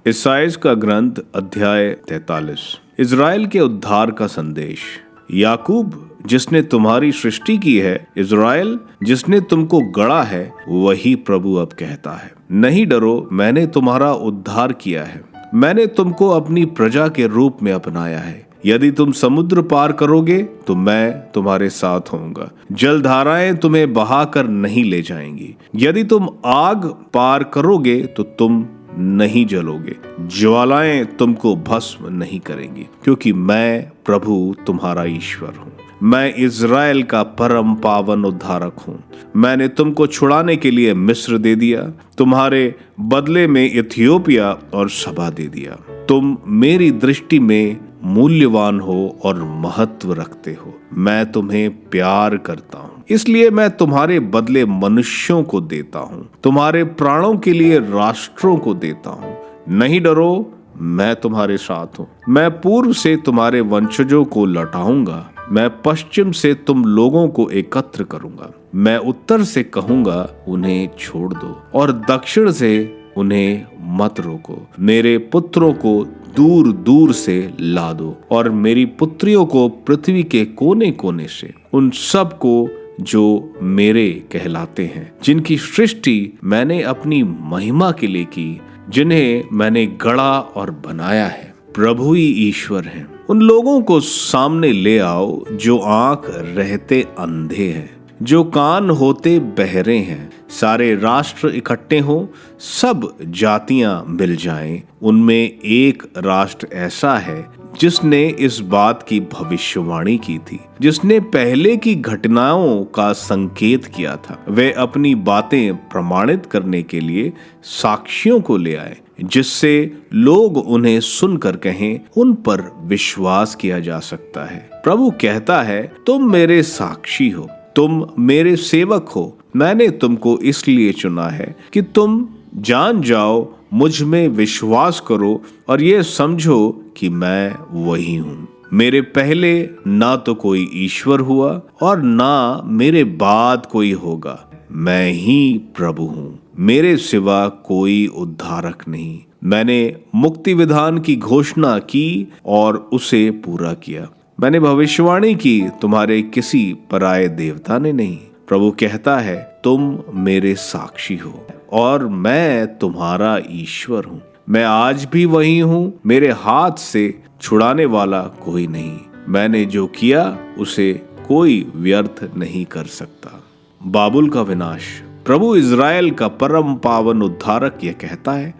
इसाइयाह का ग्रंथ अध्याय 43। इज़राइल के उद्धार का संदेश। याकूब जिसने तुम्हारी सृष्टि की है, इज़राइल जिसने तुमको गढ़ा है, वही प्रभु अब कहता है, नहीं डरो, मैंने तुम्हारा उद्धार किया है, मैंने तुमको अपनी प्रजा के रूप में अपनाया है। यदि तुम समुद्र पार करोगे तो मैं तुम्हारे साथ होऊंगा, जलधाराएं तुम्हें बहाकर नहीं ले जाएंगी। यदि तुम आग पार करोगे तो तुम नहीं जलोगे, ज्वालाएं तुमको भस्म नहीं करेंगी, क्योंकि मैं प्रभु तुम्हारा ईश्वर हूँ। मैं इज़राइल का परम पावन उद्धारक हूँ। मैंने तुमको छुड़ाने के लिए मिस्र दे दिया, तुम्हारे बदले में इथियोपिया और सबा दे दिया। तुम मेरी दृष्टि में मूल्यवान हो और महत्व रखते हो। मैं तुम्हें प्यार करता हूँ, इसलिए मैं तुम्हारे बदले मनुष्यों को देता हूँ, तुम्हारे प्राणों के लिए राष्ट्रों को देता हूँ। नहीं डरो, मैं तुम्हारे साथ हूँ। मैं पूर्व से तुम्हारे वंशजों को लौटाऊंगा, मैं पश्चिम से तुम लोगों को एकत्र करूंगा। मैं उत्तर से कहूंगा उन्हें छोड़ दो, और दक्षिण से उन्हें मत रोको। मेरे पुत्रों को दूर दूर से ला दो, और मेरी पुत्रियों को पृथ्वी के कोने कोने से, उन सब को जो मेरे कहलाते हैं, जिनकी सृष्टि मैंने अपनी महिमा के लिए की, जिन्हें मैंने गढ़ा और बनाया है। प्रभु ही ईश्वर हैं। उन लोगों को सामने ले आओ जो आंख रहते अंधे हैं, जो कान होते बहरे हैं। सारे राष्ट्र इकट्ठे हों, सब जातियां मिल जाएं। उनमें एक राष्ट्र ऐसा है जिसने इस बात की भविष्यवाणी की थी, जिसने पहले की घटनाओं का संकेत किया था। वे अपनी बातें प्रमाणित करने के लिए साक्षियों को ले आए, जिससे लोग उन्हें सुनकर कहें, उन पर विश्वास किया जा सकता है। प्रभु कहता है, तुम मेरे साक्षी हो, तुम मेरे सेवक हो। मैंने तुमको इसलिए चुना है कि तुम जान जाओ, मुझ में विश्वास करो और ये समझो कि मैं वही हूँ। मेरे पहले ना तो कोई ईश्वर हुआ और ना मेरे बाद कोई होगा। मैं ही प्रभु हूँ, मेरे सिवा कोई उद्धारक नहीं। मैंने मुक्ति विधान की घोषणा की और उसे पूरा किया। मैंने भविष्यवाणी की, तुम्हारे किसी पराये देवता ने नहीं। प्रभु कहता है, तुम मेरे साक्षी हो और मैं तुम्हारा ईश्वर हूँ। मैं आज भी वही हूँ, मेरे हाथ से छुड़ाने वाला कोई नहीं। मैंने जो किया उसे कोई व्यर्थ नहीं कर सकता। बाबुल का विनाश। प्रभु इज़राइल का परम पावन उद्धारक यह कहता है,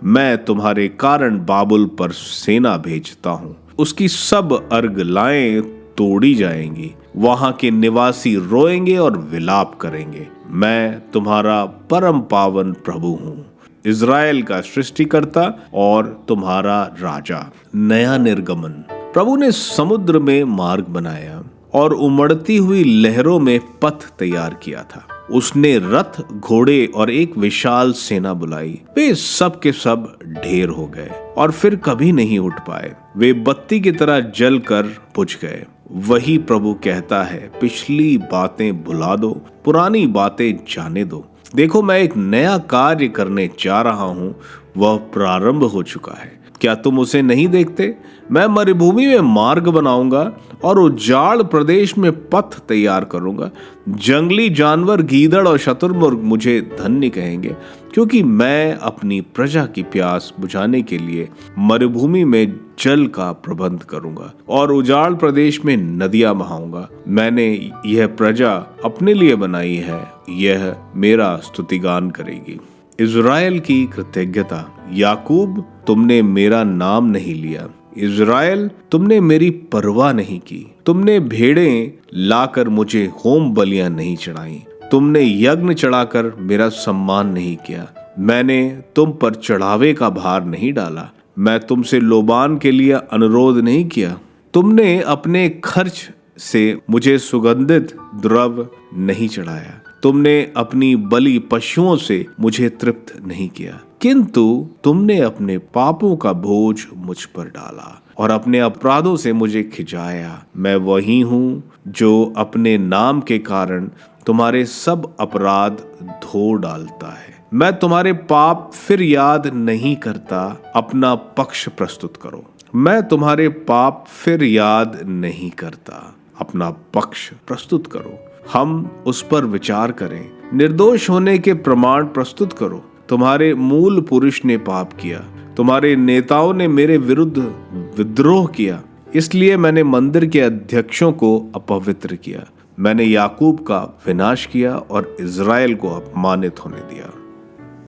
मैं तुम्हारे कारण बाबुल पर सेना भेजता हूँ। उसकी सब अर्गलाएं तोड़ी जाएंगी, वहां के निवासी रोएंगे और विलाप करेंगे। मैं तुम्हारा परम पावन प्रभु हूँ, इज़राइल का सृष्टिकर्ता और तुम्हारा राजा। नया निर्गमन। प्रभु ने समुद्र में मार्ग बनाया और उमड़ती हुई लहरों में पथ तैयार किया था। उसने रथ, घोड़े और एक विशाल सेना बुलाई। वे सब के सब ढेर हो गए और फिर कभी नहीं उठ पाए। वे बत्ती की तरह जल कर बुझ गए। वही प्रभु कहता है, पिछली बातें भुला दो, पुरानी बातें जाने दो। देखो, मैं एक नया कार्य करने जा रहा हूँ, वह प्रारंभ हो चुका है। क्या तुम उसे नहीं देखते? मैं मरुभूमि में मार्ग बनाऊंगा और उजाड़ प्रदेश में पथ तैयार करूंगा। जंगली जानवर, गीदड़ और शुतुरमुर्ग मुझे धन्य कहेंगे, क्योंकि मैं अपनी प्रजा की प्यास बुझाने के लिए मरुभूमि में जल का प्रबंध करूंगा और उजाड़ प्रदेश में नदियां बहाऊंगा। मैंने यह प्रजा अपने लिए बनाई है, यह मेरा स्तुतिगान करेगी। इज़राइल की कृतज्ञता। याकूब, तुमने मेरा नाम नहीं लिया। इज़राइल, तुमने मेरी परवाह नहीं की। तुमने भेड़ें लाकर मुझे होम बलियां नहीं चढ़ाई। तुमने यज्ञ चढ़ाकर मेरा सम्मान नहीं किया। मैंने तुम पर चढ़ावे का भार नहीं डाला। मैं तुमसे लोबान के लिए अनुरोध नहीं किया। तुमने अपने खर्च से मुझे सुगंधित द्रव्य नहीं चढ़ाया। तुमने अपनी बलि पशुओं से मुझे तृप्त नहीं किया, किंतु तुमने अपने पापों का बोझ मुझ पर डाला और अपने अपराधों से मुझे खिंचाया। मैं वही हूँ जो अपने नाम के कारण तुम्हारे सब अपराध धो डालता है। मैं तुम्हारे पाप फिर याद नहीं करता, अपना पक्ष प्रस्तुत करो। मैं तुम्हारे पाप फिर याद नहीं करता, अपना पक्ष प्रस्तुत करो। हम उस पर विचार करें, निर्दोष होने के प्रमाण प्रस्तुत करो। तुम्हारे मूल पुरुष ने पाप किया, तुम्हारे नेताओं ने मेरे विरुद्ध विद्रोह किया, इसलिए मैंने मंदिर के अध्यक्षों को अपवित्र किया। मैंने याकूब का विनाश किया और इज़राइल को अपमानित होने दिया।